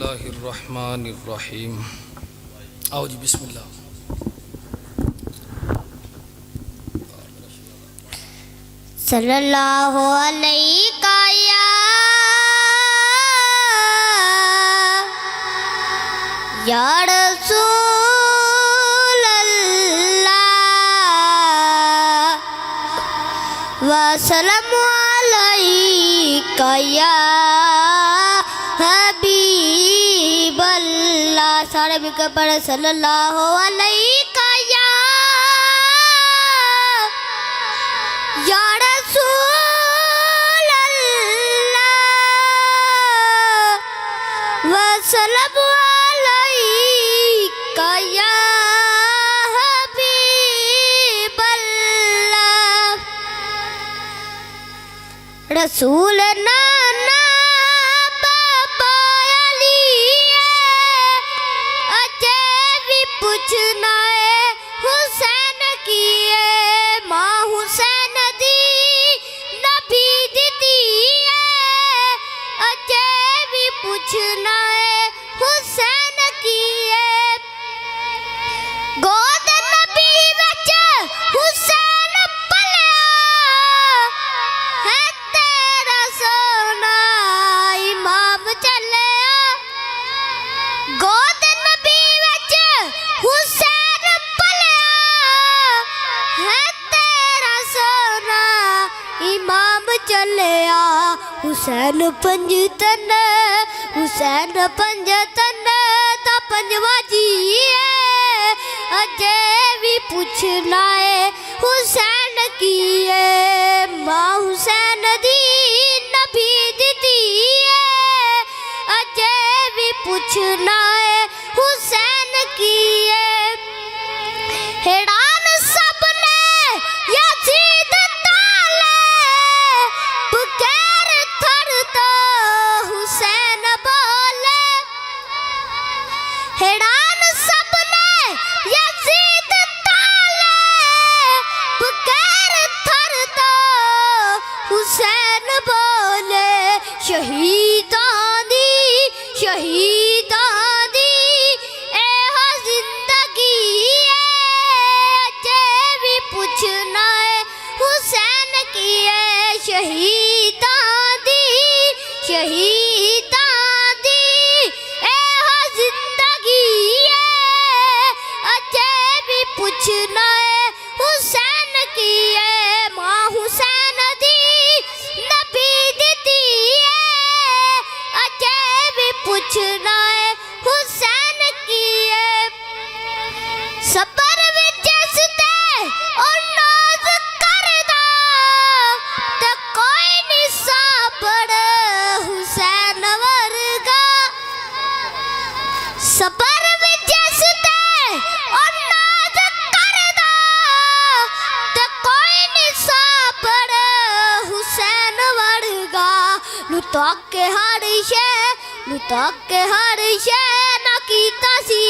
اللہ الرحمن الرحیم. آؤ جی بسم اللہ. صلی اللہ علیہ یا رسول اللہ وسلم علیکہ یا حبیب اللہ. سارے مل کر پڑھے صلی اللہ علیہ یا رسول اللہ وسلم علیکہ یا حبیب اللہ. رسول نانا بابا علی اجے بھی پوچھنا ہے حسین کی ہے ماں حسین دی نبی دی ہے اجے بھی پوچھنا ہے حسین کی ہے. گود نبی وچ حسین پلیا ہے تیرا سونا امام چلیا. گود نبی وچ حسین پلیا ہے تیرا سونا امام چلیا. حسین پنجتن حسین پنجتن تا پنجواں جی ہے اجے بھی پوچھنا ہے حسین کی ہے ماں حسین دی نبی دی ہے اجے بھی پوچھنا ہے حسین کی ہے. حیران سب نے یزید تالے بغیر تھر تو حسین بولے. حیران سب نے یزید تالے بغیر تھر تو حسین بولے. شہیداں دی اے ہو زندگی ہے اجے بھی پوچھنا ہے حسین کی ہے. شہیداں دی اے ہو زندگی ہے اجے بھی پوچھنا ہے حسین کی ہے ماں حسین دی نبی دی ہے اجے بھی پوچھنا ہے حسین کی ہے. صبر وچ ستے اور ناز کردا تے کوئی نہیں صابر حسین ورگا. صبر وچ ستے اور ناز کردا تے کوئی نہیں صابر حسین ورگا. لتاک ہر شے نہ کیتا سی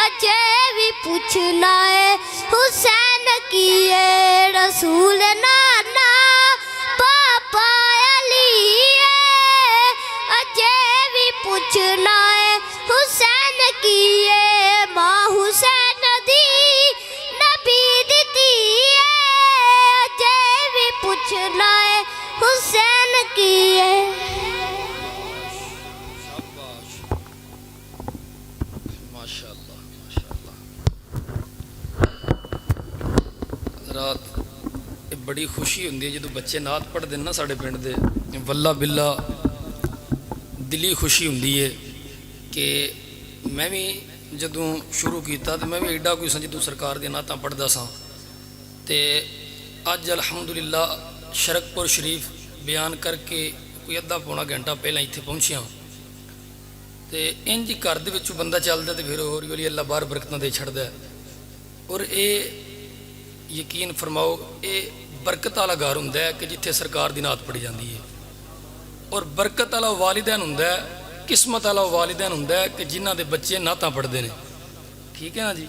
اجے بھی پوچھنا ہے حسین کی ہے. رسول نانا پاپا علی اجے بھی پوچھنا ہے حسین کی ہے ماں حسین دی نبی دی ہے اجے بھی پوچھنا ہے حسین کی ہے. ماشاءاللہ ماشاءاللہ. حضرات بڑی خوشی ہوندی ہے جدو بچے نعت پڑھتے ہیں نا ساڑھے پنڈ دے. واللہ باللہ دلی خوشی ہوندی ہے کہ میں بھی جدوں شروع کیتا تو میں بھی ایڈا کوئی سا جدوں سرکار دی نعتاں پڑھدا سا تے اج الحمدللہ شرک پور شریف بیان کر کے کوئی ادھا پونا گھنٹہ پہلے اتنے پہنچیا تے انج گھر دے وچوں بندہ چلدا تے پھر ہولی ہولی اللہ باہر برکتاں دے چھڑدا ہے. اور اے یقین فرماؤ اے برکت والا گھر ہوندا ہے کہ جتھے سرکار دی نعت پڑھی جاندی ہے. اور برکت والا والدین ہوندا ہے قسمت والا والدین ہوندا ہے کہ جنہاں دے بچے نعتاں پڑھدے نے. ٹھیک ہے نا جی.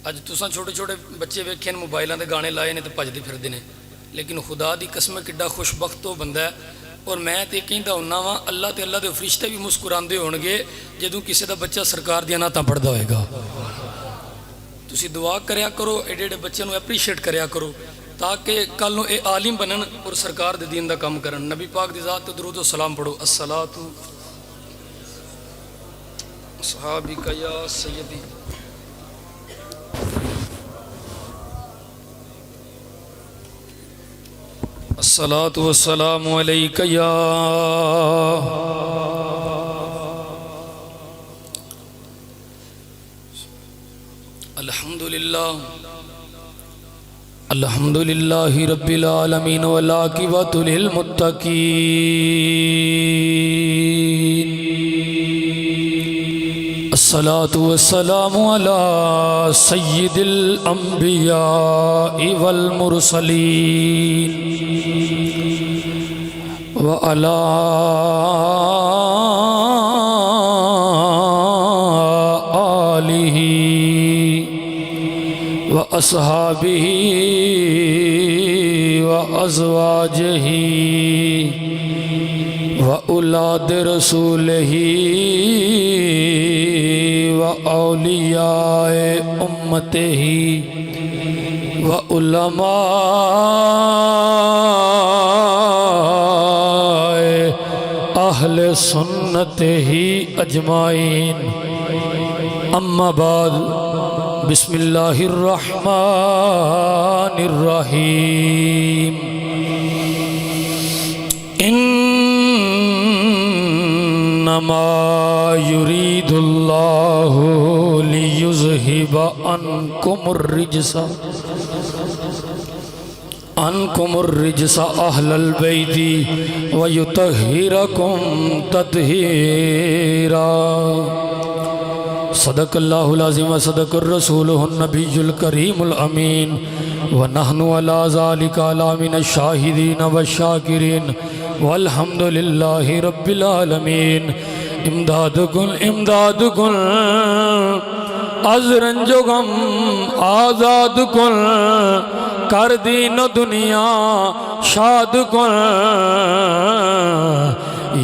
اج تساں چھوٹے چھوٹے بچے ویکھے موبائلاں دے گانے لائے نے تے بھجدے پھردے نے لیکن خدا دی قسم کڈا خوش بخت وہ بندہ ہے اور میں ਤੇ ਕਹਿੰਦਾ ਹੁੰਨਾ ਵਾਂ ਅੱਲਾ ਤੇ ਅੱਲਾ ਦੇ ਫਰਿਸ਼ਤੇ ਵੀ ਮੁਸਕਰਾਉਂਦੇ ਹੋਣਗੇ ਜਦੋਂ ਕਿਸੇ ਦਾ ਬੱਚਾ ਸਰਕਾਰ ਦੀਆਂ ਨਾਤਾਂ ਪੜ੍ਹਦਾ ਹੋਏਗਾ। ਤੁਸੀਂ ਦੁਆ ਕਰਿਆ ਕਰੋ, ਐਡੇ ਐਡੇ ਬੱਚਿਆਂ ਨੂੰ ਐਪਰੀਸ਼ੀਏਟ ਕਰਿਆ ਕਰੋ تاکہ کل نو اے عالم بنن اور سرکار دے دین دا کام کرن۔ نبی پاک دی ذات تے درود و سلام پڑھو۔ الصلاۃ صحابک یا سیدی الصلاۃ والسلام علیک یا الحمدللہ الحمد للہ رب العالمین والعاقبۃ للمتقین الصلاۃ والسلام علی سید الانبیاء والمرسلین وعلی آلہ وأصحابه وأزواجه وأولاد رسوله وأولياء أمته وعلماء أهل سنته أجمعين أما بعد بسم اللہ الرحمن الرحیم انما یرید اللہ لیذہب عنکم الرجس اہل البیت ویطہرکم تطہیرا۔ صدق اللہ العظیم وصدق الرسول النبی الکریم الامین ونحن علی ذالک من الشاہدین والشاکرین والحمد للہ رب العالمین۔ امداد کن از رنج و غم آزاد کن، کر دین و دنیا شاد کن،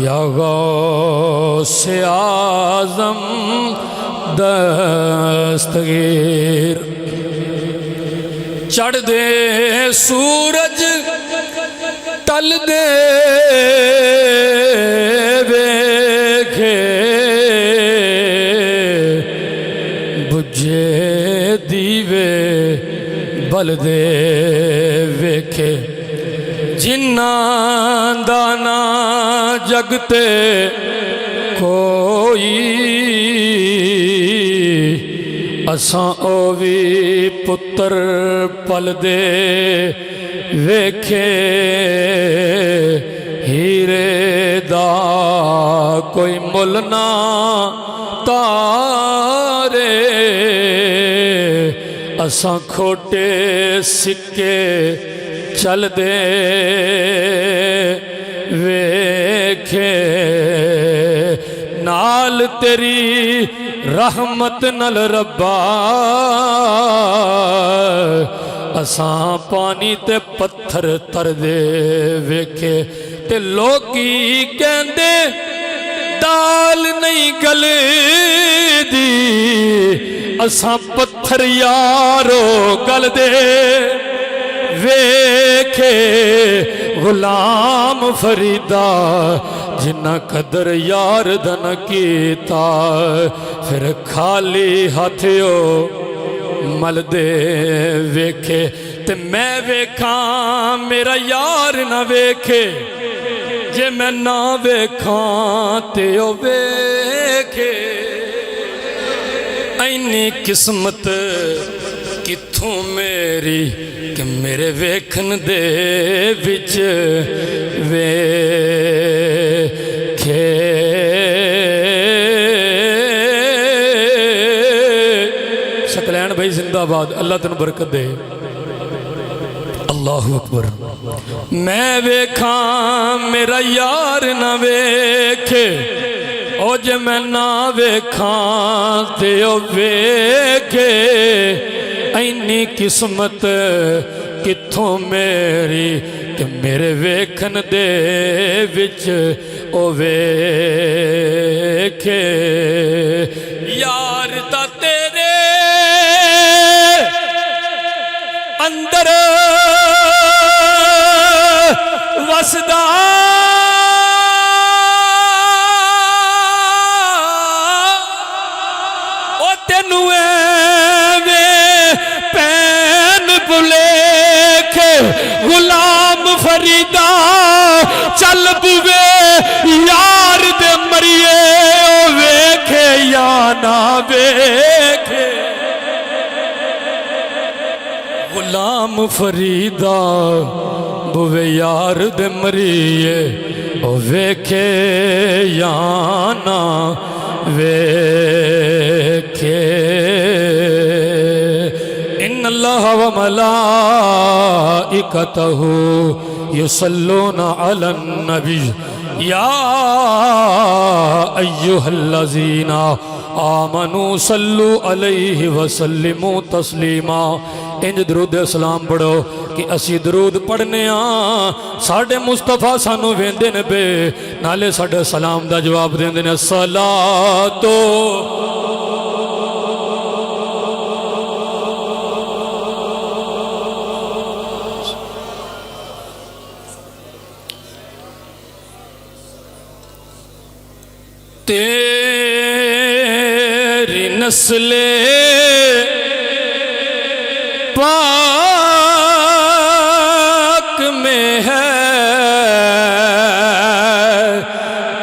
یا غوث اعظم دستگیر۔ چڑھ دے سورج ٹل دے ویکھے، بجھے دیوے بل دے ویکھے، جنہاں دانا جگتے کوئی، اساں اووی پتر پل دے ویکھے، ہیرے دا کوئی مل نہ تارے، اساں کھوٹے سکے چل دے ویکھے، نال تیری رحمت نل ربا اساں پانی تے پتھر تر دے ویکھے، تے لوکی کہندے دال نہیں گلے دی، اساں پتھر یارو گل دے ویکھے، غلام فریدا جنہ قدر یار دن کیتا، پھر خالی ہاتھیو مل دے ویکھے، تے میں ویکھاں میرا یار نہ ویکھے، جے میں نہ ویکھاں تے او ویکھے۔ اینی قسمت کتھوں میری کہ میرے ویکھن دے وچ ویکھے، سکلین بھائی زندہ باد، اللہ تن برکت دے، اللہ اکبر۔ میں ویکھاں میرا یار نہ ویکھے، او جے میں نہ ویکھاں تے او ویکھے، اینی قسمت کتھوں میری کہ میرے ویکھن دے وچ او ویکھے یار دا تیرے اندر وسدا او تینو ایویں پین بھلیکھے غلام فریدا چل بوے یار دے مریے او ویکھے یا نہ ویکھے غلام فریدا بوے یار دے مریے او ویکھے یا نہ ویکھے ان اللہ و ملائکتہ یصلون علی النبی یا ایہا الذین آمنوا صلو علیہ وسلموا تسلیما انج درود اسلام پڑھو کہ اسی درود پڑھنے ساڑھے مصطفیٰ سانو ویندے نے بے نالے ساڑھے سلام دا جواب دیندے نے الصلاۃ تیری نسل پاک میں ہے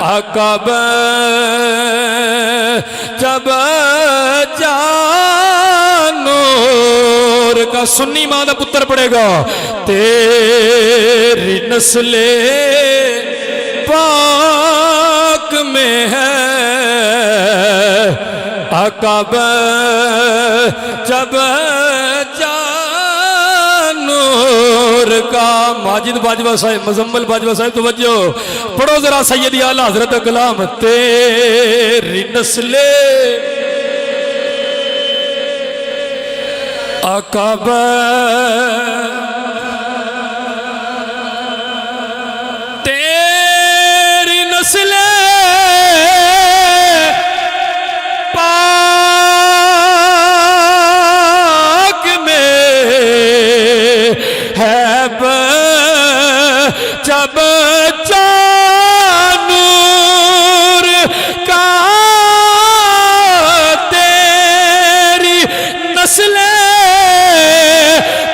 آقا جب جانور کا سنی ماں دا پتر پڑے گا تیری نسل پاک میں ہے آقا جب جانور کا ماجد باجوہ صاحب مزمل باجوہ صاحب توجہ پڑھو ذرا سیدی اعلیٰ حضرت کلام تیری نسل آقا تیری نسل جب جانور کا تیری نسل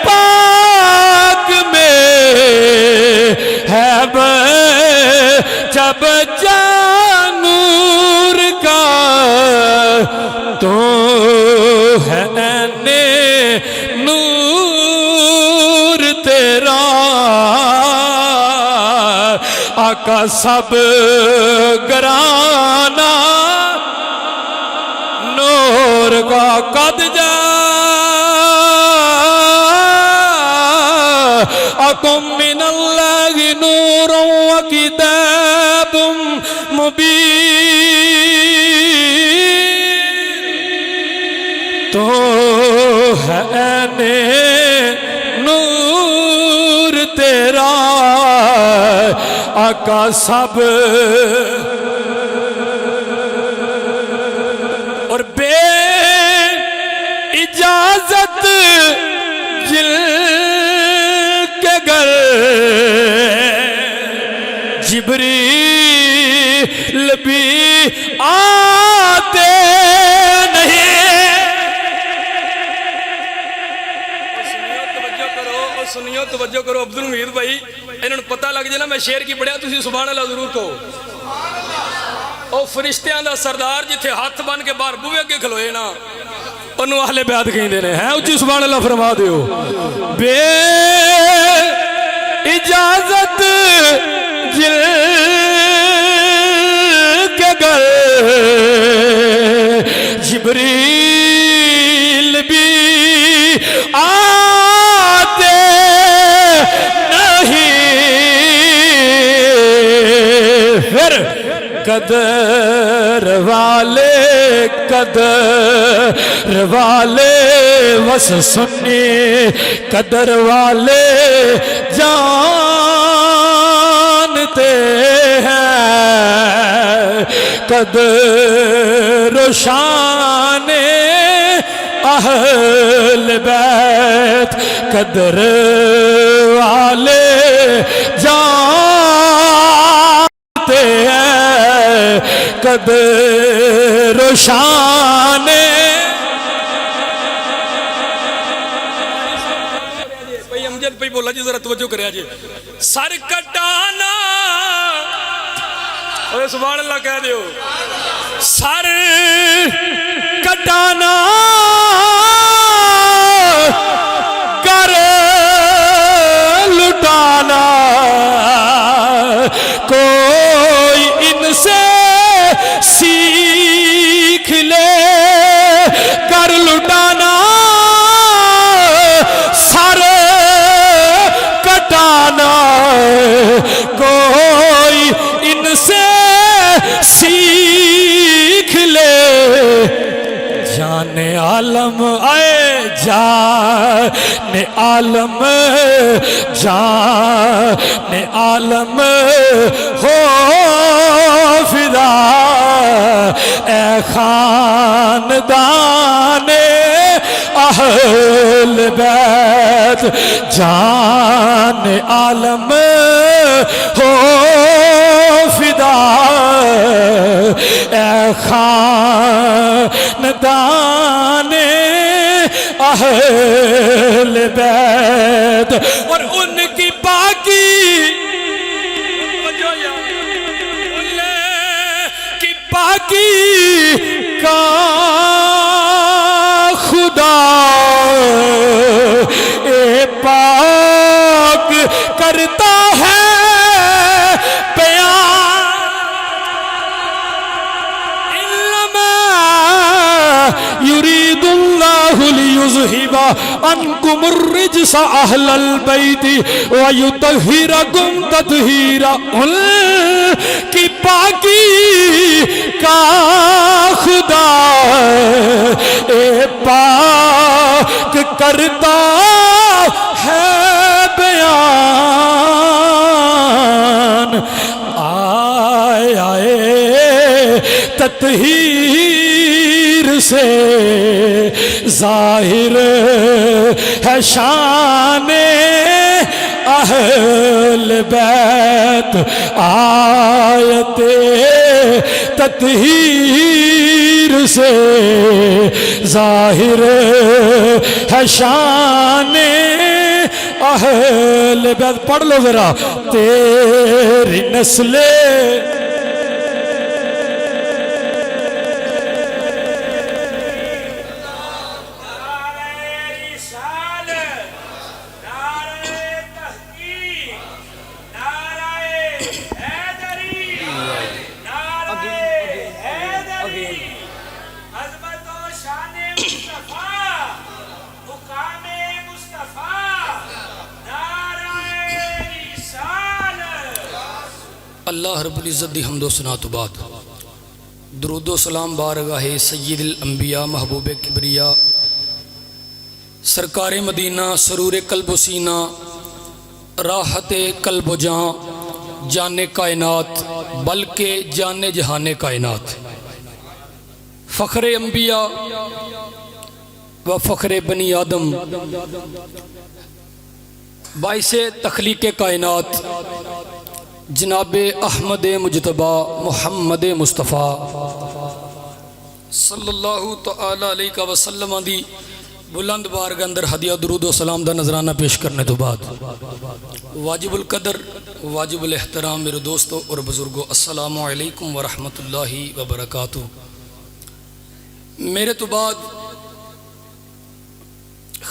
پاک میں ہے جب جانور کا تو ہے نور تیرا آقا سب گرانا نور کا قد جا اکم من اللہ نور و کتاب مبین تو ہے نور تیرا آقا سب اور بے اجازت جل کے گھر جبریل بھی آتے نہیں سنیو توجہ کرو عبد الحمید بھائی انہوں نے پتہ لگ جائے نا میں شعر کی پڑھیا تسی سبحان اللہ ضرور کہو او فرشتیاں دا سردار جتھے ہاتھ بن کے باہر بوئے کے کھلوئے نا انہوں اہل بیعت کہیں دینے ہیں اچھی سبحان اللہ فرما دیو بے اجازت جل کے گھر جبریل بھی آتے پھر قدر والے وس سنی قدر والے جان ہیں قدر و شان اہل بیت قدر والے جانتے ہیں قدر و شان بھائی امجد بھائی بولا جی ذرا توجہ کریا جی سر کٹانا اوہ سبحان اللہ کہہ دیو سر کٹانا کر لٹانا کوئی ان سے سیکھ لے کر لٹانا سر کٹانا کوئی ان سے سیکھ لے جان عالم آئے جان عالم جان عالم ہو فدا اے خاندان اہل بیت جان عالم ہو فدا اے خاندان اہل بیت اور ان کی پاکی کی پاکی کا خدا اے پاک کرتا ہے يريد الله ليذهب عنكم الرجس أهل البيت ويطهركم تطهيرا ان کی پاکی کا خدا اے پاک کرتا ہے بیان آئے آئے تطہیر سے ظاہر ہے شان اہل بیت آیت تطہیر سے ظاہر ہے شان اہل بیت پڑھ لو ذرا تیری نسل اللہ رب العزت دی حمد و ثنا تو بعد درود و سلام بارگاہ سید الانبیاء محبوب کبریا سرکار مدینہ سرور قلب و سینہ راحت قلب و جان جان کائنات بلکہ جان جہان کائنات فخر انبیاء و فخر بنی آدم باعث تخلیق کائنات جناب احمد مجتبہ محمد مصطفیٰ صلی اللہ تعالی علیہ وسلم دی بلند بارگاہ اندر ہدیہ درود و سلام دا نظرانہ پیش کرنے تو بعد واجب القدر واجب الاحترام میرے دوستو اور بزرگو السلام علیکم ورحمۃ اللہ وبرکاتہ۔ میرے تو بعد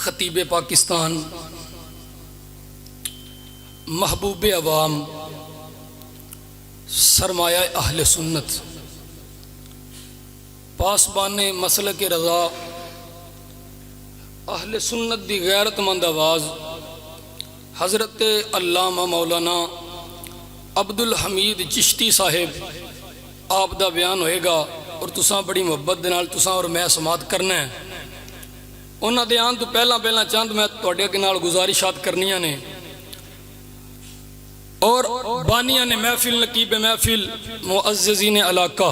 خطیب پاکستان محبوب عوام سرمایہ اہل سنت پاسبان مسلک رضا اہل سنت دی غیرت مند آواز حضرت علامہ مولانا عبدالحمید چشتی صاحب آپ دا بیان ہوئے گا اور تساں بڑی محبت دے نال تساں اور میں سماعت کرنا ہے۔ انہاں دے آن تو پہلا چاند میں تواڈے اگے نال گزارشات کرنیاں نے۔ اور بانیاں نے محفل نقیب محفل معززین علاقہ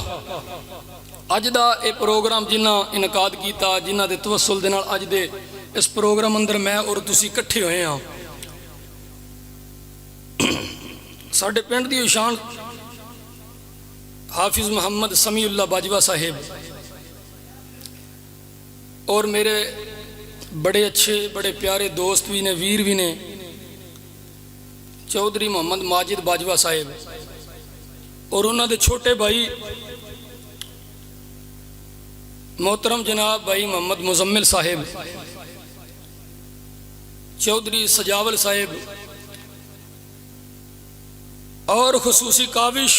اج دا یہ پروگرام جنہ انعقاد کیتا جنہ دے توسل دے نال اج دے اس پروگرام اندر میں اور تسی کٹھے ہوئے ہاں ساڈے پنڈ دی شان حافظ محمد سمیع اللہ باجوہ صاحب اور میرے بڑے اچھے بڑے پیارے دوست بھی نے ویر بھی نے چودھری محمد ماجد باجوہ صاحب اور انہوں دے چھوٹے بھائی محترم جناب بھائی محمد مزمل صاحب چودھری سجاول صاحب اور خصوصی کاوش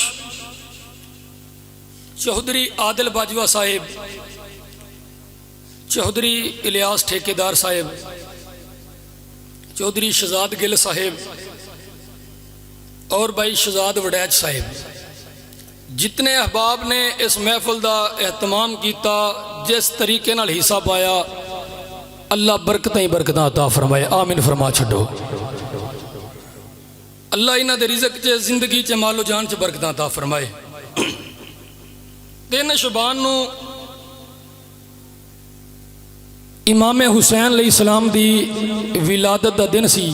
چودھری عادل باجوہ صاحب چودھری الیاس ٹھیکیدار صاحب چودھری شہزاد گل صاحب اور بھائی شہزاد وڈیج صاحب جتنے احباب نے اس محفل دا اہتمام کیتا جس طریقے نال حصہ پایا اللہ برکتیں برکتاں عطا فرمائے آمین فرما چھڈو اللہ انہاں دے رزق چ زندگی چ مال و جان چ برکتاں عطا فرمائے 3 شعبان نو امام حسین علیہ السلام دی ولادت دا دن سی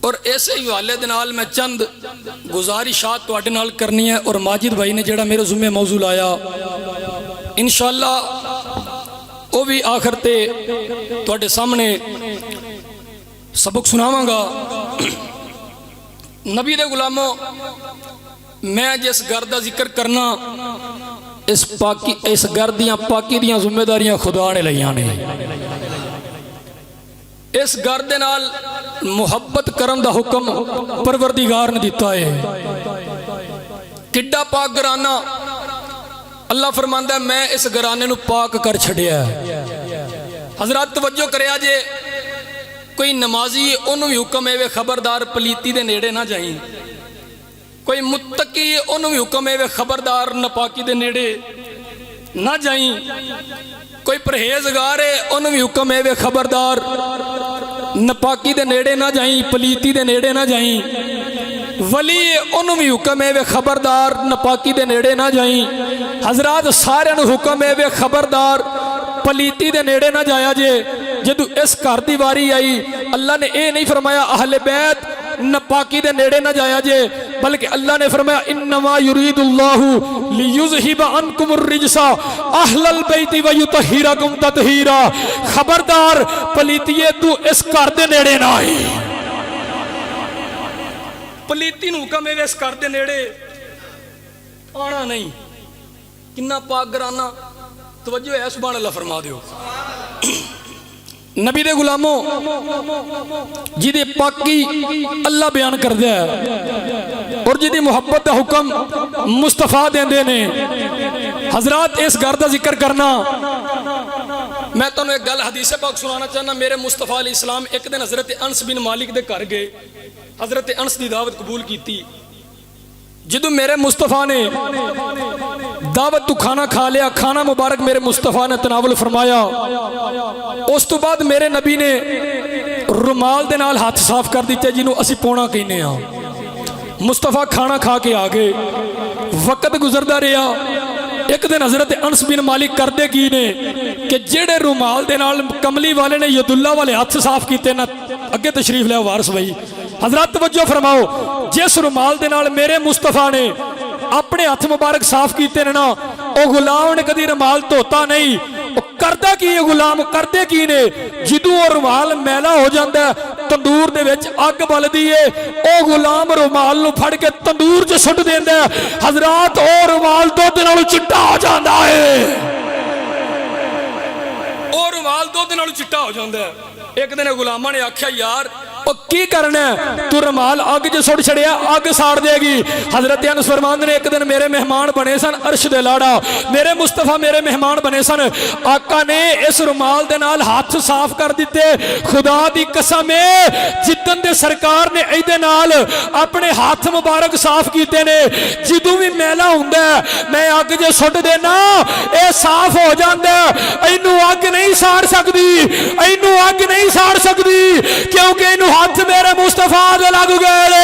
اور ایسے ہی حوالے دے نال میں چند گزارشات تواڈے نال کرنی ہے اور ماجد بھائی نے جڑا میرے ذمہ موضوع لایا انشاءاللہ وہ بھی آخر تے تواڈے سامنے سبق سناواں گا نبی دے غلاموں میں جس گھر دا ذکر کرنا اس گھر دیاں پاکی دیاں ذمہ داریاں خدا نے لئیاں نے اس گھر دے نال محبت کرن دا حکم پروردگار نے دیتا ہے کڈا پاک گھرانہ اللہ فرماندا ہے میں اس گھرانے نو پاک کر چھڑیا ہے حضرات توجہ کریا جے کوئی نمازی انہوں بھی حکم ہے خبردار پلیتی دے نیڑے نہ جائیں کوئی متقی انہوں بھی حکم ہے خبردار نپاکی دے نیڑے نہ جائیں کوئی پرہیزگار ہے انہوں بھی حکم ہے خبردار نپاکی دے نیڑے نہ جائیں پلیتی دے نیڑے نہ جائیں ولی انہوں بھی حکم ہے خبردار نپاکی دے نیڑے نہ جائیں حضرات سارے حکم ہے خبردار پلیتی دے نیڑے نہ جایا جے جدو اس گھر دی واری آئی اللہ نے اے نہیں فرمایا اہل بیت نپاکی دے نیڑے نہ جایا جے بلکہ اللہ نے فرمایا انما یرید اللہ لیذہب عنکم الرجس اہل البیت ویطہرکم تطہیرا خبردار پلیتیے تو اس گھر دے نیڑے نہ آئی پلیتی نو حکم ہے اس گھر دے نیڑے آنا نہیں کنا پاک گھرانہ توجہ ہے سبحان اللہ فرما دیو نبی دے غلاموں جیدے پاکی اللہ بیان کر دیا ہے اور جیدے محبت دا حکم مصطفیٰ دیں دینے حضرات اس گھر دا ذکر کرنا میں تو ایک گل حدیث پاک سنانا چاہنا میرے مصطفیٰ علیہ السلام ایک دن حضرت انس بن مالک دے کر گئے حضرت انس دی دعوت قبول کیتی جدو میرے مصطفیٰ نے دعوت تو کھانا کھا لیا کھانا مبارک میرے مصطفیٰ نے تناول فرمایا اس تو بعد میرے نبی نے رومال دے نال ہاتھ صاف کر دیتے جنہوں اسی پونا کہنے ہاں مصطفیٰ کھانا کھا کے آگے وقت گزردہ رہا ایک دن حضرت انس بن مالک کردے کی نے کہ جیڑے رومال دے نال کملی والے نے ید اللہ والے ہاتھ صاف کیتے نا اگے تشریف لے وارث بھائی حضرات توجہ فرماؤ جس رومال دے نال میرے مصطفیٰ نے اپنے ہاتھ مبارک صاف کیتے نا او غلام نے کدی رومال دھوتا نہیں کردہ کی یہ غلام کردے کی نے جدو اور رومال میلا ہو جاندہ ہے تندور دے وچ آگ بال دیئے او غلام رومال نو پھڑ کے تندور جو سٹ دیندہ ہے حضرات او رومال دو دنوں چٹا ہو جاندہ ہے او رومال دو دنوں چٹا ہو جاندہ ہے ایک دن غلامہ نے آکھیا یار او کی کرنا ہے تو رومال آگ جو سٹ چھڑیا آگ ساڑ دے گی حضرت انس فرماندے نے ایک دن میرے مہمان بنے سن عرش دے لاڑا میرے مصطفیٰ میرے مہمان بنے سن آقا نے اس رومال دے نال ہاتھ صاف کر دیتے خدا دی قسم ہے جتن دے سرکار نے ایدے نال اپنے ہاتھ مبارک صاف کیتے نے جدوں بھی میلا ہوندہ ہے میں آگ جو سٹ دینا اے صاف ہو جاندہ ہے اینو آگ نہیں ساڑ سکدی اینو آگ نہیں ساڑ سکدی کیونکہ اینو ہاتھ میرے مصطفیٰ دے لگ گئے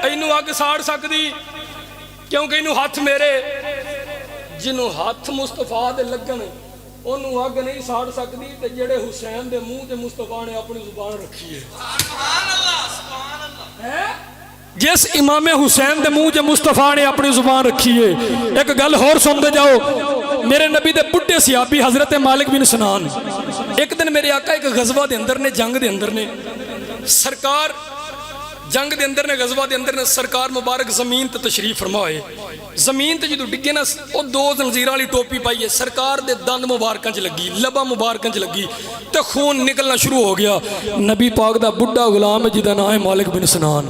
اینو اگ ساڑ سکدی کیونکہ اینو ہاتھ میرے جنوں ہاتھ مصطفیٰ دے لگن انہوں اگ نہیں ساڑ سکدی تے جڑے حسین دے منہ تے مصطفیٰ نے اپنی زبان رکھی ہے جس امام حسین دے منہ تے مصطفیٰ نے اپنی زبان رکھی ہے ایک گل اور سن دے جاؤ میرے نبی دے بڑھے صحابی حضرت مالک بن سنان ایک دن میرے آقا ایک غزوہ دے اندر نے جنگ دے اندر نے سرکار جنگ دے اندر نے غزوہ دے اندر نے سرکار مبارک زمین تے تشریف فرمائے زمین تے جدو ڈگے نا وہ دو زنجیراں والی ٹوپی پائی ہے سرکار دے دند مبارکاں چ لگی لبا مبارکاں چ لگی تے خون نکلنا شروع ہو گیا نبی پاک دا بڑھا غلام ہے جدا نام ہے مالک بن سنان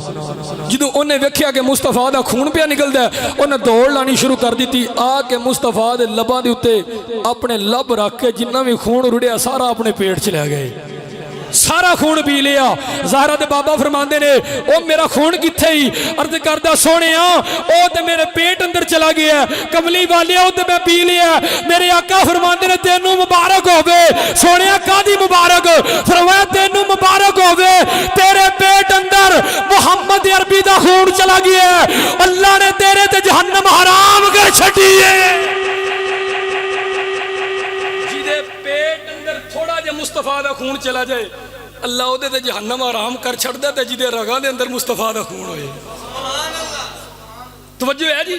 جدو انہیں ویکھیا کہ مصطفیٰ دا خون پیا نکلدا ہے انہیں دوڑ لانی شروع کر دیتی آ کے مصطفیٰ دے لباں دے اوتے اپنے لب رکھ کے جنہ بھی خون رڑیا سارا اپنے پیٹ چ لے گئے سارا خون پی لیا زہرا دے بابا فرماندے نے او میرا خون کتھے ہی عرض کردہ سونے او تے میرے پیٹ اندر چلا گیا کملی والی او تے میں پی لیا میرے آقا فرماندے نے تینوں مبارک ہوگے سونے آقا دی مبارک فرمایا تینوں مبارک ہوگے تیرے پیٹ اندر محمد عربی دا خون چلا گیا اللہ نے تیرے تے جہنم حرام کر چھٹی ہے تھوڑا جا مصطفیٰ دا خون چلا جائے اللہ او دے تے جہنم آرام کر چھڑ دے تے جدے رگاں دے اندر مصطفیٰ دا خون ہوئے توجہ ہے جی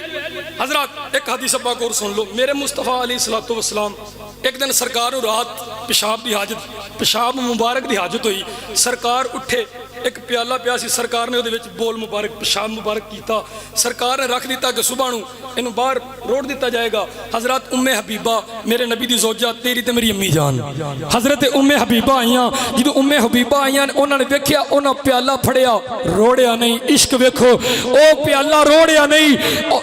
حضرات ایک حدیث پاک اور سن لو میرے مصطفیٰ علیہ السلام ایک دن سرکار رات پیشاب دی حاجت پیشاب مبارک دی حاجت ہوئی سرکار اٹھے ایک پیالہ پیاسی سرکار نے دے وچ بول مبارک پیشاب مبارک کیتا سرکار نے رکھ دیتا کہ صبح نو انہوں باہر روڑ دیتا جائے گا حضرات حبیبہ میرے نبی دی زوجہ تیری تے میری امی جان حضرت حبیبہ آئیاں جدو حبیبہ آئیاں انہوں نے ویکھیا انہوں پیالہ پھڑیا روڑیا نہیں عشق ویکھو او پیالہ روڑیا نہیں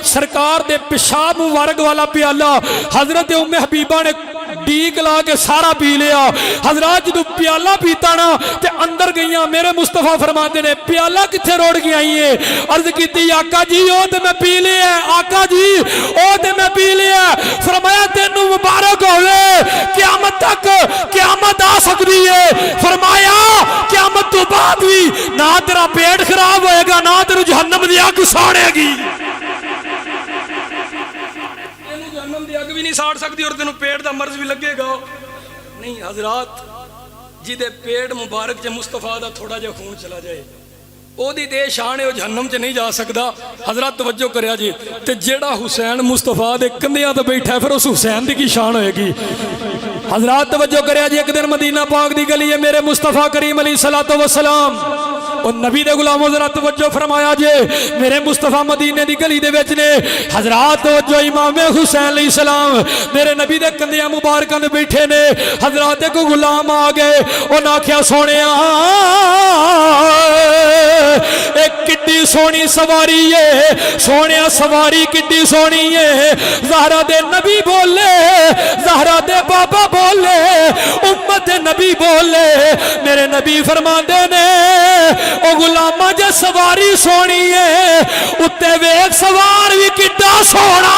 سرکار دے پیشاب مبارک والا پیالہ حضرت حبیبہ نے ڈیک لا کے سارا پی لیا حضرات جدو پیالہ پیتا نا تے اندر گئیاں میرے مصطفیٰ فرماتے نے پیالہ کتھے روڑ گیا ہے عرض کیتی آقا جی او تے میں پی لیا آقا جی او تے میں پی لیا فرمایا تینوں مبارک ہوئے قیامت تک قیامت آ سکتی ہے فرمایا قیامت تو بعد بھی نہ تیرا پیٹ خراب ہوئے گا نہ تیرا جہنم دی آگ ساڑے گی جہنم دی آگ بھی نہیں ساڑ سکتی اور تینوں پیٹ دا مرض بھی لگے گا نہیں حضرات جدے پیٹ مبارک جے مصطفیٰ دا تھوڑا جے خون چلا جائے او دی دے شان ہے وہ جہنم چے نہیں جا سکتا حضرات توجہ کریا جی تے جیڑا حسین مصطفیٰ دے کندیاں تے بیٹھا ہے پھر اس حسین دی کی شان ہوئے گی حضرات توجہ کریا جی ایک دن مدینہ پاک دی گلی ہے میرے مصطفیٰ کریم علیہ السلام اور نبی دے غلاموں ذرا توجہ فرمایا جے میرے مصطفیٰ مدینے دی گلی دے وچ نے حضرات توجہ امام حسین علیہ السلام میرے نبی دے کندیاں مبارکاں دے بیٹھے نے حضرات کو غلام آ گئے انہاں آکھیا سونیا ایک کڈی سونی سواری ہے سونیا سواری کڈی سونی ہے زہرا دے نبی بولے زہرا دے بابا بولے امت نبی بولے میرے نبی فرماندے نے او غلامہ جے سواری سونی ہے اتے ویک سوار بھی کڈا سونا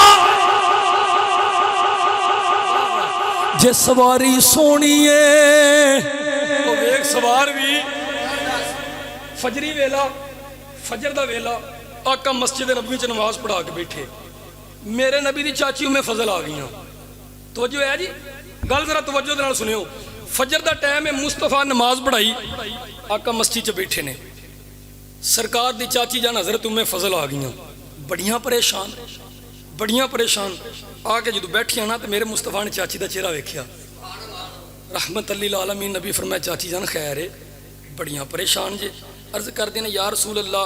جے سواری سونی ہے او ویک سوار بھی فجری ویلا فجر دا ویلا آقا مسجد نبوی چ نماز پڑھا کے بیٹھے میرے نبی دی چاچی میں فضل آ گئی توجہ ہے جی گل ذرا توجہ دے نال سنیو فجر دا ٹائم ہے مصطفیٰ نماز پڑھائی آقا مسجد چ بیٹھے نے سرکار دی چاچی جان حضرت فضل آ گئی بڑیاں پریشان آ کے جدو بیٹھیاں نا تو میرے مصطفیٰ نے چاچی دا چہرہ ویکھیا رحمت للعالمین نبی فرمایا چاچی جان خیر ہے بڑیاں پریشان جے عرض کر دینا یا رسول اللہ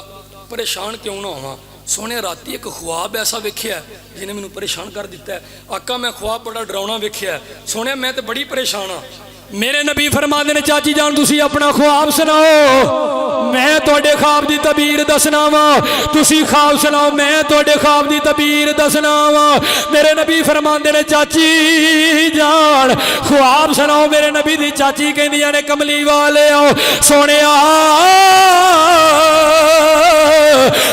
پریشان کیوں نہ ہوا سونے راتی ایک خواب ایسا ویکھیا ہے جنہیں میں پریشان کر دیتا ہے آقا میں خواب بڑا ڈراؤنا ویکھیا ہے سونے میں تے بڑی پریشان ہاں میرے نبی فرما دے نے چاچی جان تسی اپنا خواب سناؤ میں توڑے خواب دی تعبیر دسنا وا تسی خواب سناؤ میں توڑے خواب دی تعبیر دسنا وا میرے نبی فرما دے نے چاچی جان خواب سناؤ میرے نبی دی چاچی کہندیاں نے کملی والے آؤ سونیا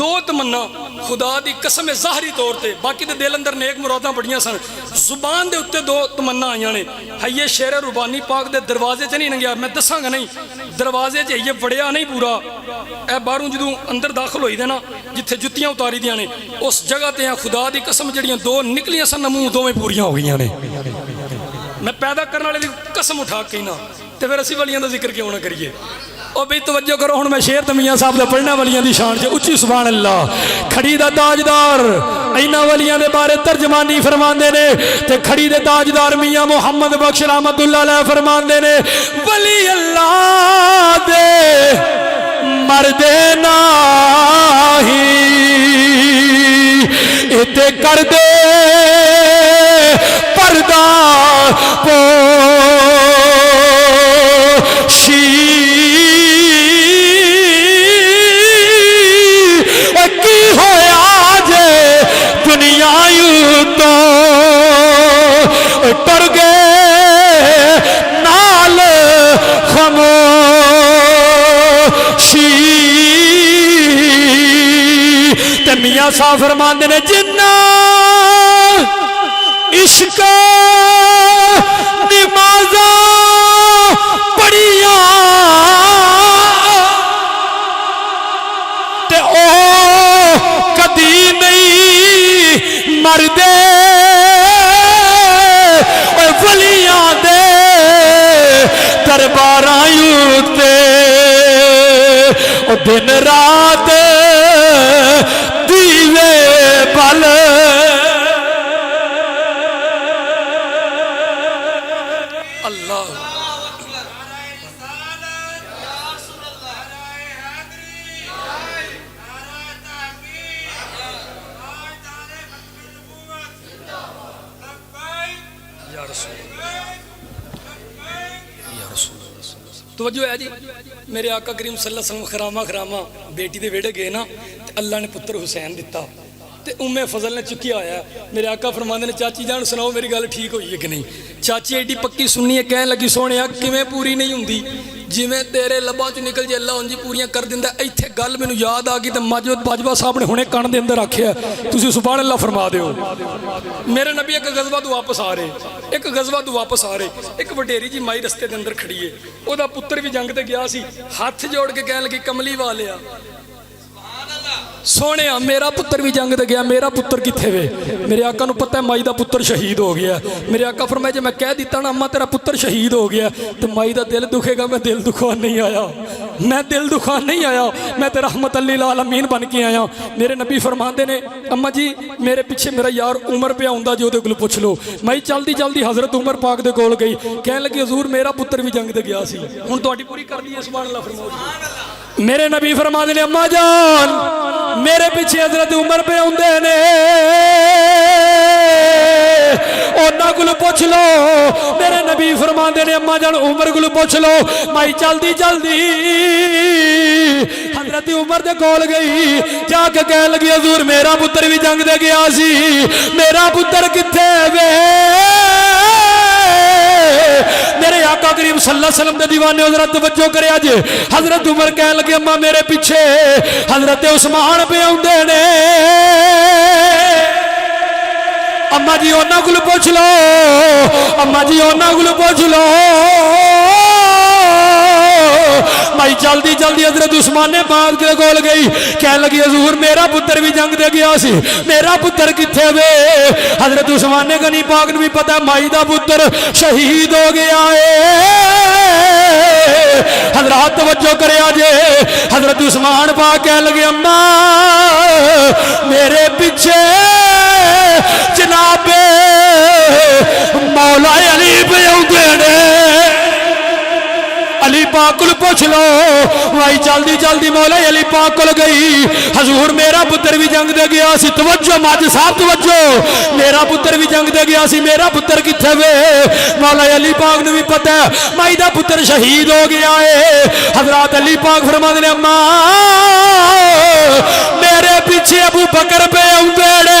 دو تمنا خدا دی قسم ظاہری طور تے، باقی دے دل اندر نیک مراداں بڑیاں سن، زبان دے اتے دو تمنا آئیاں نے. ہے شیر ربانی پاک دے دروازے چ نہیں لنگیا، میں دساں گا نہیں دروازے چ یہ وڑیا نہیں پورا، اے باہروں جدوں اندر داخل ہوئی دے نا جتھے جتیاں اتاری دیاں نے اس جگہ تے خدا دی قسم جڑیاں دو نکلیاں سن منہ دوویں پوریاں ہو گئیاں نے. میں پیدا کرنے والے دی قسم اٹھا کے نا تے پھر اسی ولیاں دا ذکر کیوں نہ کریے. او بھئی توجہ کرو، ہن میں شیر تے میاں صاحب دے پڑھنے والیاں دی شان چ اچھی سبحان اللہ. کھڑی دا تاجدار اینا ولیاں دے بارے ترجمانی فرماندے نے تے کھڑی دے تاجدار میاں محمد بخش رحمت اللہ علیہ فرماندے نے ولی اللہ دے مردے ناہی اتے کر دے پردہ پوشی کی ہویا جے دنیا یوں تو ٹر گئے نال خاموشی. تے میاں صاحب فرماندے نے جنہ عشق نمازاں پڑھیاں تے او کدی نہیں مردے اے ولیاں دے درباراں تے او دن رات دیوے بل اللہ. توجہ ہے جی، میرے آقا کریم صلی اللہ علیہ وسلم خرامہ خرامہ بیٹی دے ویڑے گئے نا تے اللہ نے پتر حسین دیتا تے فضل نے چکیا آیا. میرے آقا فرماندے نے چاچی جان سناؤ میری گل ٹھیک ہوئی ہے کہ نہیں. چاچی ایڈی پکی سننی ہے، کہن لگی سونے کیویں پوری نہیں ہوندی جویں تیرے لباں چ نکل جے اللہ انجی پوریاں کر دیندا. ایتھے گل مینوں یاد آ گئی تے ماجد باجوہ صاحب نے ہنے کان دے اندر آکھیا تسی سبحان اللہ فرما دیو. میرے نبی ایک غزوہ تو واپس آ رہے، ایک وڈیری جی مائی رستے دے اندر کھڑی ہے، او دا پتر بھی جنگ تے گیا سی، ہاتھ جوڑ کے کہن لگی کملی والیا سونے میرا پتر بھی جنگ تے گیا، میرا پتر کتھے وے؟ میرے آقا نو پتہ ہے مائی دا پتر شہید ہو گیا. میرے آقا فرمایا جے میں کہہ دیتا نا اماں تیرا پتر شہید ہو گیا تو مائی دا دل دکھے گا. میں دل دکھان نہیں آیا، میں تے رحمت للعالمین بن کے آیا. میرے نبی فرماندے نے اماں جی میرے پیچھے میرا یار عمر پہ آوندا جو دے کول پوچھ لو. مائی جلدی جلدی حضرت عمر پاک دے کول گئی، کہن لگی حضور میرا پتر بھی جنگ تے گیا سی، ہن تہاڈی پوری کر دی ہے سبحان اللہ فرماؤ. میرے نبی فرماندے نے اماں جان میرے پیچھے حضرت عمر پہ آندے نے، انہاں کول پوچھ لو. میرے نبی فرماندے نے اماں جان عمر کول پوچھ لو. مائی جلدی جلدی حضرت عمر دے کول گئی، جا کے کہن لگی حضور میرا پتر بھی جنگ دے گیا سی، میرا پتر کتھے وے؟ میرے آقا کریم صلی اللہ علیہ وسلم دے دیوانے حضرت توجہ کرے اج. حضرت عمر کہن لگے اماں میرے پیچھے حضرت عثمان پہ آندے نے، اماں جی انہاں کول پوچھ لو، اماں جی انہاں کول پوچھ لو. مائی جلدی جلدی حضرت عثمان پاک دے کول گئی، کہن لگی حضور میرا پتر بھی جنگ دے گیا سی، میرا پتر کتھے وے؟ حضرت عثمان غنی پاک نو بھی پتہ مائی دا پتر شہید ہو گیا ہے. حضرات توجہ کرے آجے، حضرت عثمان پاک کہن لگے اماں میرے پیچھے جناب مولا علی پہ آندے نے، علی پاک کو پوچھ لو. بھائی جلدی جلدی مولا علی پاک کو گئی، حضور میرا پتر بھی جنگ دے گیا سی. توجہ ماج صاحب توجہ، میرا پتر بھی جنگ دے گیا سی، میرا پتر کتھے وے؟ مولا علی پاک نے بھی پتہ ہے مائی دا پتر شہید ہو گیا ہے. حضرات علی پاک فرماندے نے اماں میرے پیچھے ابو بکر پہ آندے نے،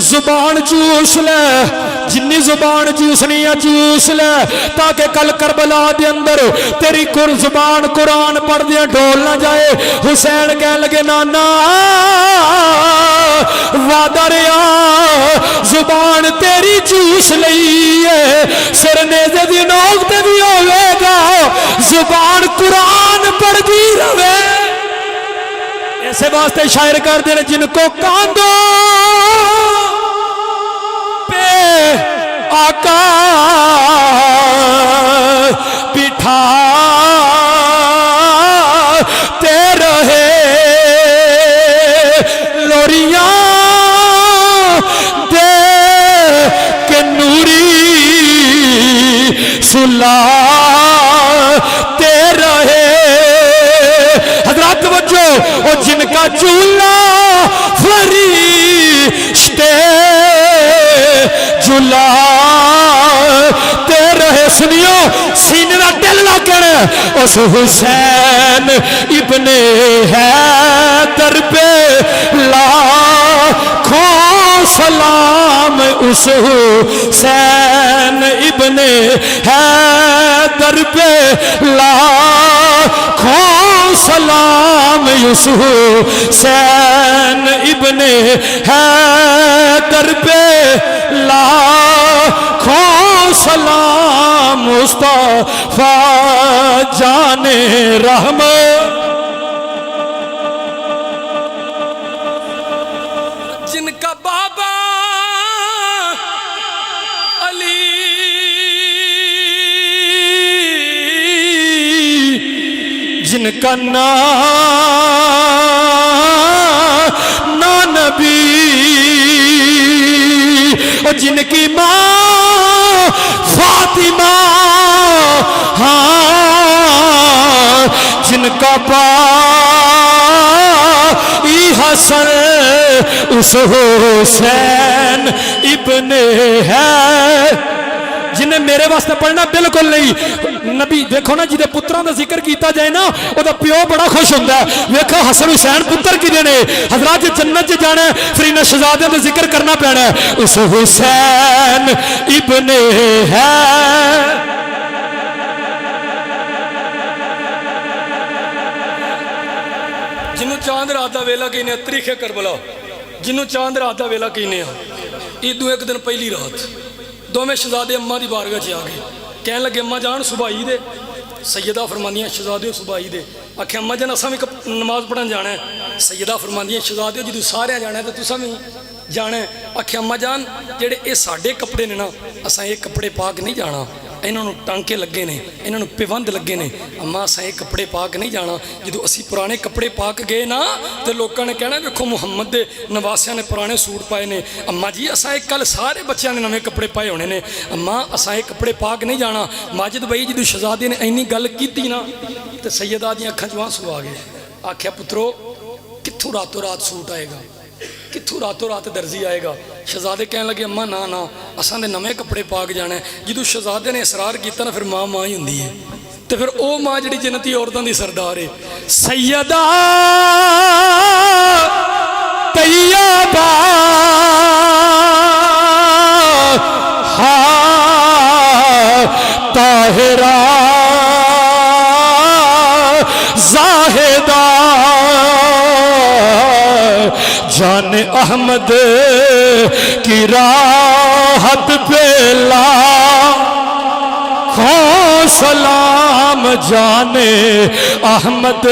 زبان چوس لے جنی زبان چوسنی ہے چوس لے تاکہ کل کربلا دے اندر تیری زبان قرآن پڑھ دیا ڈھول نہ جائے حسین کہنے لگے نانا وعدہ رہا زبان تیری چوس لئی ہے سر نیزے دی نوک تے بھی ہوئے گا زبان قرآن پڑھ دی رہے ایسے واسطے شاعر کر دینے جن کو کاندو پہ آقا بٹھا تے رہے لوریاں دے کے نوری سلا تے رہے حضرات توجہ وہ جن کا چولہا فرشتے جلا تے رہے سنیو سینے دا دل نہ کرے اس حسین ابن حیدر پہ لاکھوں سلام اس حسین ابن حیدر پہ لاکھوں سلام اس حسین ابن حیدر پہ لاکھوں سلام مصطفیٰ جان رحمت جن کا بابا علی جن کا نبی اور جن کی ماں فاطمہ ہاں جن کا بائی حسن اس حسین ابن ہے جنہیں میرے واسطے پڑھنا بالکل نہیں نبی دیکھو نا جی دے پتران دا ذکر کیتا جائے نا او دا پیو بڑا خوش ہوندہ ہے ویکھا حسن حسین پتر کی دینے حضرات جنت جی جانے پھر انہیں شہزادیاں دا ذکر کرنا پیڑا ہے اس حسین ابن ہے جنہوں چاند رات دا ویلا کہنے تاریخ کربلا جنہوں چاند رات دا ویلا کہنے عیدوں ایک دن پہلی رات دو میں شہزادے اماں دی بارگاہ چ آ گئے کہنے لگے اماں جان صبح عید ہے سیدہ فرماندیاں شہزادے صبح عید ہے آکھے اماں جان اساں بھی نماز پڑھن جانا ہے سیدہ فرماندیاں شہزادے جدوں سارے جانا ہے تو تساں بھی جانا ہے آکھے اماں جان جڑے اے ساڈے کپڑے نے نا اساں اے کپڑے پا کے نہیں جانا انہوں نے ٹانکے لگے نے انہوں نے پیوند لگے نے اماں اساں اے کپڑے پا کے نہیں جانا جدوں اسی پرانے کپڑے پا کے گئے نا تے لوکاں نے کہنا ویکھو محمد دے نواسیاں نے پرانے سوٹ پائے نے اماں جی اساں اے کل سارے بچیاں نے نویں کپڑے پائے ہونے نے اماں اساں اے کپڑے پا کے نہیں جانا ماجد بھائی جدوں شہزادے نے اینی گل کیتی نا تے سیدہ دیاں اکھاں چوں آنسو آ گئے آکھیا پترو کتھوں راتوں رات سوٹ آئے گا کتھوں راتوں رات درزی آئے گا شہزادے کہنے لگے اماں نا اساں دے نویں کپڑے پا کے جانا ہے جدوں شہزادے نے اصرار کیتا نا پھر ماں ہی ہوندی ہے تے پھر او ماں جڑی جنتی عورتاں دی سردار ہے سیدہ طیبہ طاہرہ زاہدہ جان احمد کی راحت پہ لاکھوں سلام جان احمد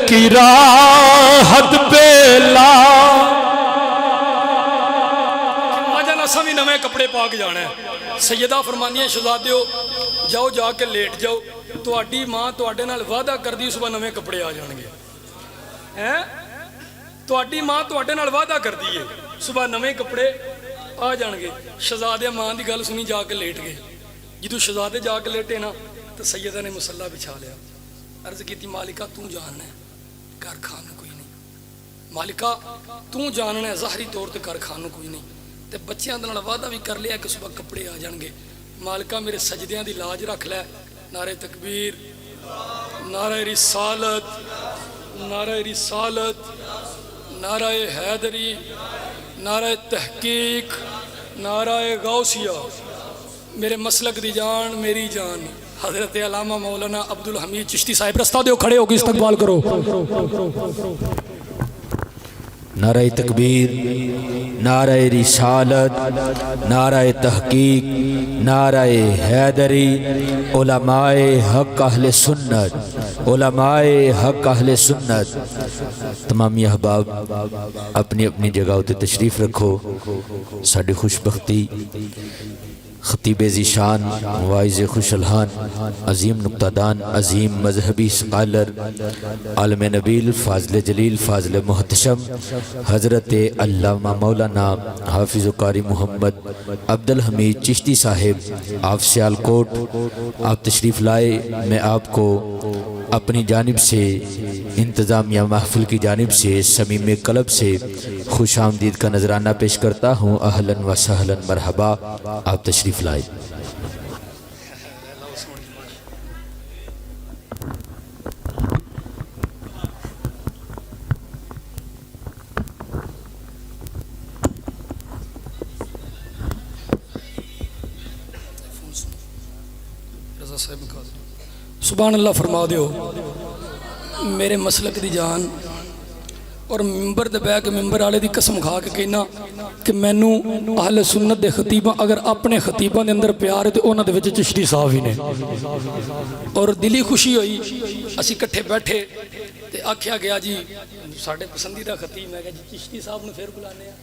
کی راحت پہ اساں بھی نویں کپڑے پا کے جانا ہے سیدہ فرماندیاں شہزادیو جاؤ جا کے لیٹ جاؤ تہاڈی ماں تہاڈے نال وعدہ کردی صبح نویں کپڑے آ جان گے ہیں تہاڈی ماں تہاڈے نال وعدہ کردی ہے صبح نویں کپڑے آ جان گے شہزادے ماں دی گل سنی جا کے لیٹ گئے جدوں شہزادے جا کے لیٹے نا تو سیدہ نے مصلا بچھا لیا عرض کیتی مالکہ تو جاننا ہے گھر کھان کوئی نہیں مالکہ تو جاننا ہے ظاہری طور تے گھر کھان کوئی نہیں تے بچیاں دے نال وعدہ بھی کر لیا کہ صبح کپڑے آ جان گے مالکہ میرے سجدیاں دی لاج رکھ لے نعرہ تکبیر نعرہ رسالت نعرہ رسالت نعرہ حیدری نعرہ تحقیق، نعرہ غوثیہ، میرے مسلک دی جان میری جان حضرت علامہ مولانا عبدالحمید چشتی صاحب، رستہ دیو، کھڑے ہو کے استقبال کرو۔ نعرہ تکبیر، نعرہ رسالت، نعرہ تحقیق، نعرہ حیدری، علماء حق اہل سنت، علماء حق اہل سنت، تمامی احباب اپنی اپنی جگہ تے تشریف رکھو۔ ساڑھی خوش بختی خطیب ذیشان، واعظ خوش الحان، عظیم نکتہ دان، عظیم مذہبی سکالر، عالم نبیل، فاضل جلیل، فاضل محتشم، حضرت علامہ مولانا حافظ قاری محمد عبدالحمید چشتی صاحب، آپ سیالکوٹ آپ تشریف لائے۔ میں آپ کو اپنی جانب سے، انتظامیہ محفل کی جانب سے، صمیم قلب سے خوش آمدید کا نذرانہ پیش کرتا ہوں۔ اہلاً و سہلاً، مرحبا، آپ تشریف لائے۔ سبحان اللہ فرما دیو۔ میرے مسلک دی جان اور ممبر دے بہ کے ممبر والے دی قسم کھا کے کہنا کہ مینوں اہل سنت دے خطیباں اگر اپنے خطیباں دے اندر پیار ہے تو انہاں دے وچ چشتی صاحب ہی نے۔ اور دلی خوشی ہوئی، اسی کٹھے بیٹھے تے آکھیا گیا جی ساڈے پسندیدہ خطیب ہے جی چشتی صاحب نے پھر بلانے ہیں،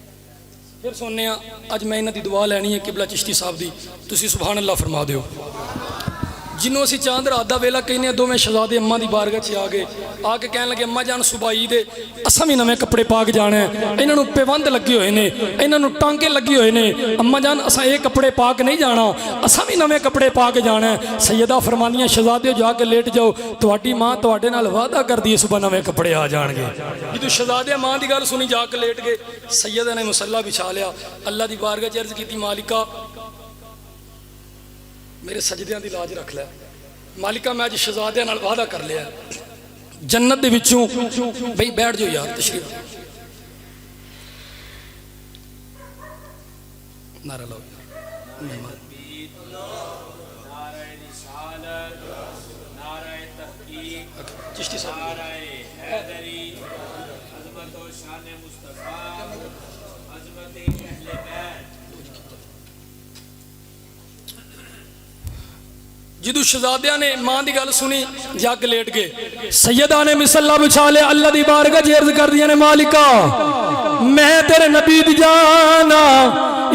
پھر سننے ہیں۔ اج میں انہاں دی دعا لینی ہے قبلہ چشتی صاحب دی، تسی سبحان اللہ فرما دیو۔ جنہوں اسی چاند رات دا ویلا کہنے دو میں شہزادے اماں دی بارگاہ چ آ گئے، آ کے کہنے لگے اماں جان صبح عید ہے، اساں بھی نویں کپڑے پا کے جانا ہے، انہاں نوں پیوند لگے ہوئے نے، انہاں نوں ٹانکے لگے ہوئے نے، اماں جان اساں یہ کپڑے پا کے نہیں جانا، اساں بھی نویں کپڑے پا کے جانا ہے۔ سیدہ فرمانیاں شہزادے جا کے لیٹ جاؤ، تہاڈی ماں تہاڈے نال وعدہ کر دی صبح نویں کپڑے آ جان گے۔ جدوں شہزادے ماں دی گل سنی جا کے لیٹ گئے، سیدہ نے مصلی بچھا لیا، اللہ دی بارگاہ چ عرض کیتی مالکہ میرے سجدیاں دی لاج رکھ لے، مالکہ میں اج شہزادیاں نال وعدہ کر لیا جنت دے وچوں، بھئی بیٹھ جاؤ یار تشریف نعرہ لاؤ۔ چشتی صاحب جدو شہزادیاں نے ماں دی گل سنی جا کے لیٹ گئے، سیدہ نے مصلی بچھا لے، اللہ دی بارگاہ چ عرض کر دیا نے مالکہ میں تیرے نبی دی جانا،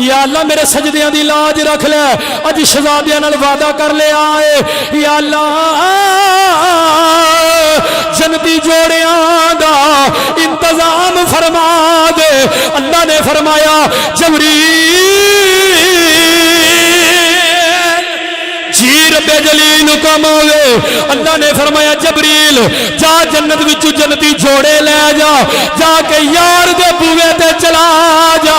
یا اللہ میرے سجدیاں دی لاج رکھ لے، اج شہزادیاں نال وعدہ کر لے آئے، یا اللہ جنتی جوڑیاں دا انتظام فرما دے۔ اللہ نے فرمایا رب جلیل حکم ہوئے، اللہ نے فرمایا جبریل جا جنت وچوں جنتی جوڑے لے جا، جا کے یار دے بوئے تے چلا جا،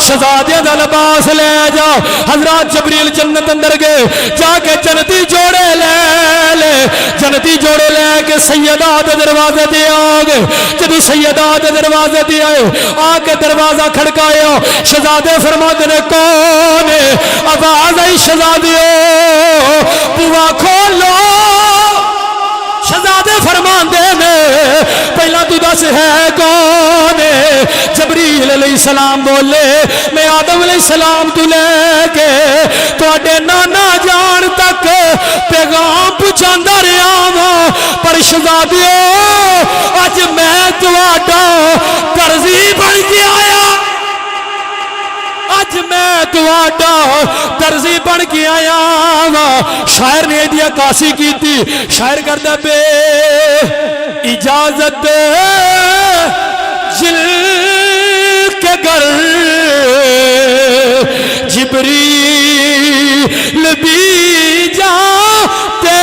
شہزادے دا لباس لے جا۔ حضرات جبریل جنت اندر گئے، جا کے جنتی جوڑے لے جنتی جوڑے لے کے سیدہ دے دروازے تے آ گئے۔ جب سیدہ دے دروازے تے آئے، آ کے دروازہ کھڑکایا، شہزادے فرماتے نے کون ہے؟ آواز آئی شہزادیوں بوا کھولو، شہزادے فرماندے نے پہلا تو دس ہے کون ہے؟ جبریل علیہ السلام بولے میں آدم علیہ السلام تو لے کے تواڈے نانا جان تک پیغام پہنچاندا رہیا وا، پر شہزادیو اج میں تواڈا قرضی بن کے آیا، اج میں تواڈا درزی بن کے آیا وا۔ شاعر نے ایدی عکاسی کیتی، شاعر کردا بے اجازت جل کے گر جبریل بھی جاتے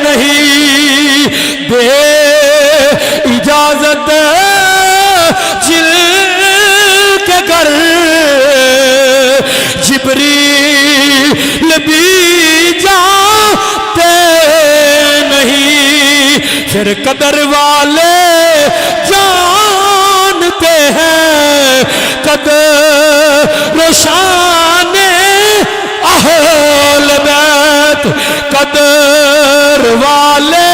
نہیں، بے اجازت جل کے گر جبریل بھی جاتے نہیں، پھر قدر والے جانتے جانتے ہیں قدر و شان اہل بیت، قدر والے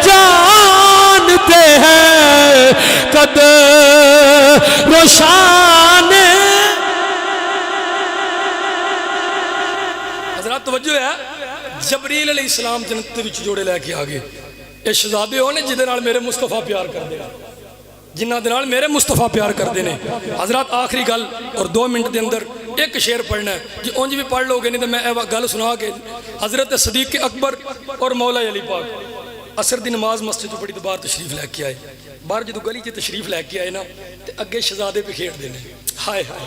جانتے ہیں قدر و شان۔ حضرات توجہ ہے، جبریل علیہ السلام جنت وچ جوڑے لے کے آ گئے، یہ شہزادے ہونے جہدے نال میرے مصطفیٰ پیار کردے ہیں، جنہ دے نال میرے مصطفیٰ پیار کردے نے۔ حضرات آخری گل اور 2 منٹ دے اندر ایک شعر پڑھنا ہے، جی اونج بھی پڑھ لو گے نہیں تو میں گل سنا کے حضرت صدیق اکبر اور مولا علی پاک عصر دی نماز مسجد تو بڑی دوبار تشریف لے کے آئے، باہر جدو گلی چ تشریف لے کے آئے نا تے اگے شہزادے پہ کھیڑ دینے، ہائے ہائے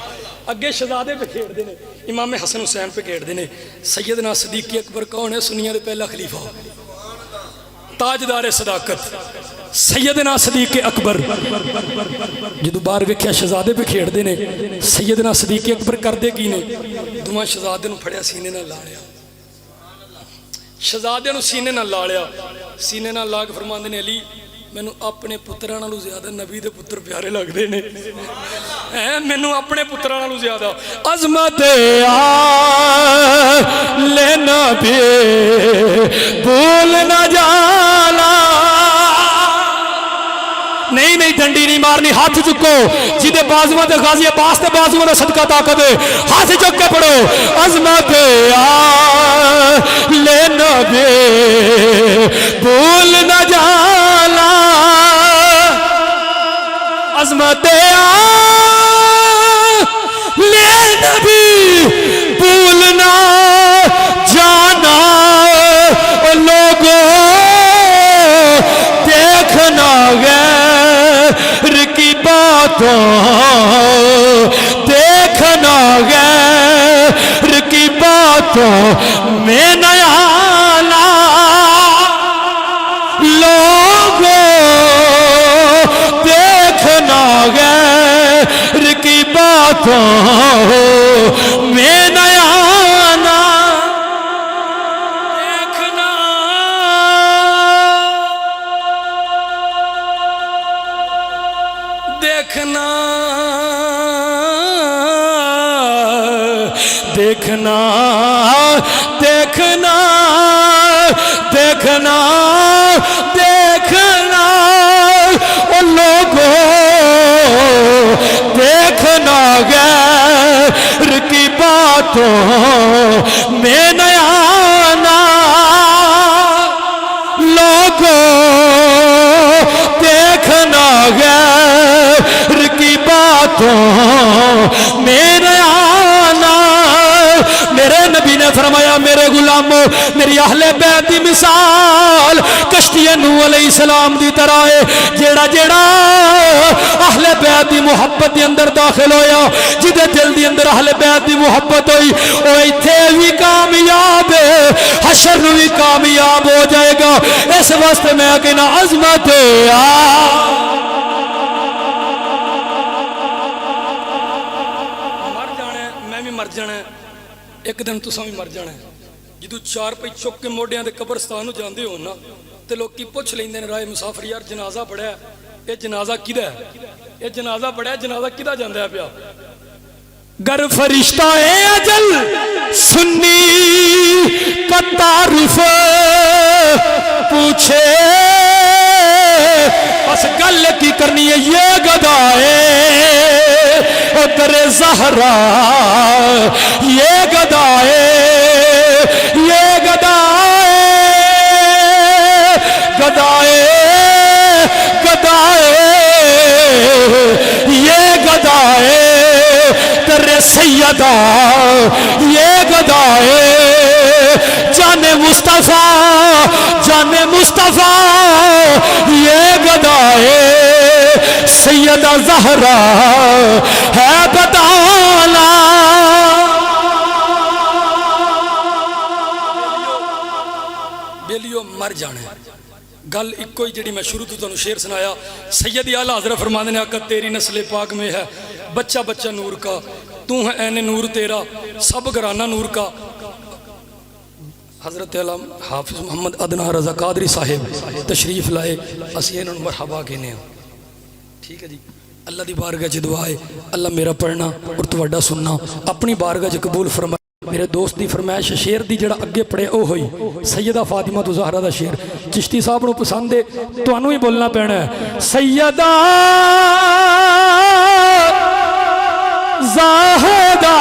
اگے شہزادے پہ کھیڑ دینے، امام حسن حسین پہ کھیڑ دینے۔ سیدنا صدیق اکبر کون ہے؟ سنیا دے پہلا خلیفہ، تاجدار صداقت سیدنا صدیق اکبر، جدو باہر ویکھیا شہزادے پہ کھیڑ دینے، سیدنا صدیق اکبر کر دے کی نے دوواں شہزادے نو پھڑیا سینے نہ لاڑیا، شہزادے نو سینے نہ لاڑیا، سینے نہ لا کے فرماندے نے علی مینوں اپنے پتراں نالوں زیادہ نبی دے پتر پیارے لگدے نے، مینوں اپنے پتراں نالوں زیادہ۔ عظمت لینا بھی بھول نہ جانا، نہیں نہیں ڈنڈی نہیں مارنی، ہاتھ چکو جیدے بازوان دے غازی عباس دے بازوان دے صدقہ طاقت ہے، ہاتھ چک کے پڑھو عظمت لینا بھی بھول نہ جانا، عظمت لینا بھی بھول نہ جانا، لوگوں دیکھنا غیر کی باتوں، دیکھنا غیر کی باتوں میں نہ آنا، لوگوں دیکھنا غیر کی باتوں میں نہ آنا، دیکھنا دیکھنا دیکھنا دیکھنا دیکھنا او لوگوں دیکھنا غیر کی باتوں میں نہ آنا، لوگوں دیکھنا غیر کی باتوں میں نہ آنا۔ میرے نبی نے فرمایا میرے غلاموں میری اہل بیت دی مثال کشتی نوح علیہ السلام دی طرح ہے، جیڑا جیڑا اہل بیت دی محبت دی اندر داخل ہویا، جدے دل دی اندر اہل بیت دی محبت ہوئی وہ ایتھے بھی کامیاب ہے، حشر نو بھی کامیاب ہو جائے گا۔ اس واسطے میں کہنا عظمت مر جانا ہے، میں بھی مر جانا ہے، ایک دن تساں بھی مر جانا ہے۔ جدو 4 پئی چک کے موڈیاں دے قبرستان جاندے ہو نا تے لوگ کی پوچھ لیندے نے رائے مسافر یار جنازہ پڑھا ہے، یہ جنازہ کدا ہے؟ یہ جنازہ پڑھا ہے، جنازہ کدا جاندا ہے پیا؟ گر فرشتہ اجل سنی کا تعارف پوچھے، بس گل کی کرنی ہے یہ گدائے در زہرا، یہ گدائے یہ گدائے گدائے گدائے یہ گدائے در سیدہ، یہ گدائے جان مصطفیٰ جان مصطفیٰ، یہ گدائے سیدہ زہرا ہے بدانا۔ بیلیو مر جانا ہے، گل ایک ہی جڑی میں شروع تو تانوں شعر سنایا، سید اعلیٰ حضرت فرماندے نے آقا تیری نسل پاک میں ہے بچہ بچہ نور کا، تو ہے عین نور تیرا سب گھرانہ نور کا۔ حضرت علم حافظ محمد ادنا رضا قادری صاحب تشریف لائے، اسی انہوں مرحبا کہنے ہیں، ٹھیک ہے جی۔ اللہ دی بارگاہ چ دعا ہے اللہ میرا پڑھنا اور تواڈا سننا اپنی بارگاہ چ قبول فرمائے۔ میرے دوست دی فرمائش شعر دی جڑا اگے پڑھے او ہوئی سیدہ فاطمہ تو زہرا دا شعر چشتی صاحب نو پسند ہے تانوں ہی بولنا پینا ہے۔ سیدہ زاہدہ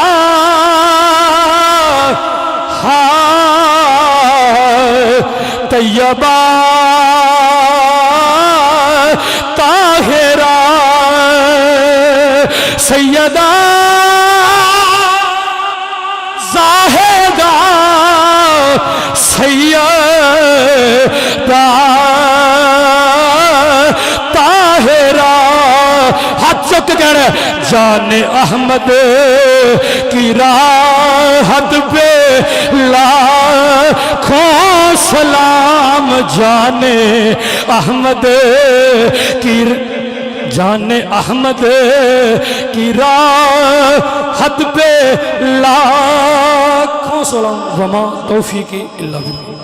طیبہ طاہرہ سیدہ زاہدہ سیدہ طاہرہ ہاتھ چک کر جان احمد کی راحت پہ لاکھوں سلام جان احمد کی جان احمد کی راحت پہ لاکھوں سلام وما توفیقی الا باللہ۔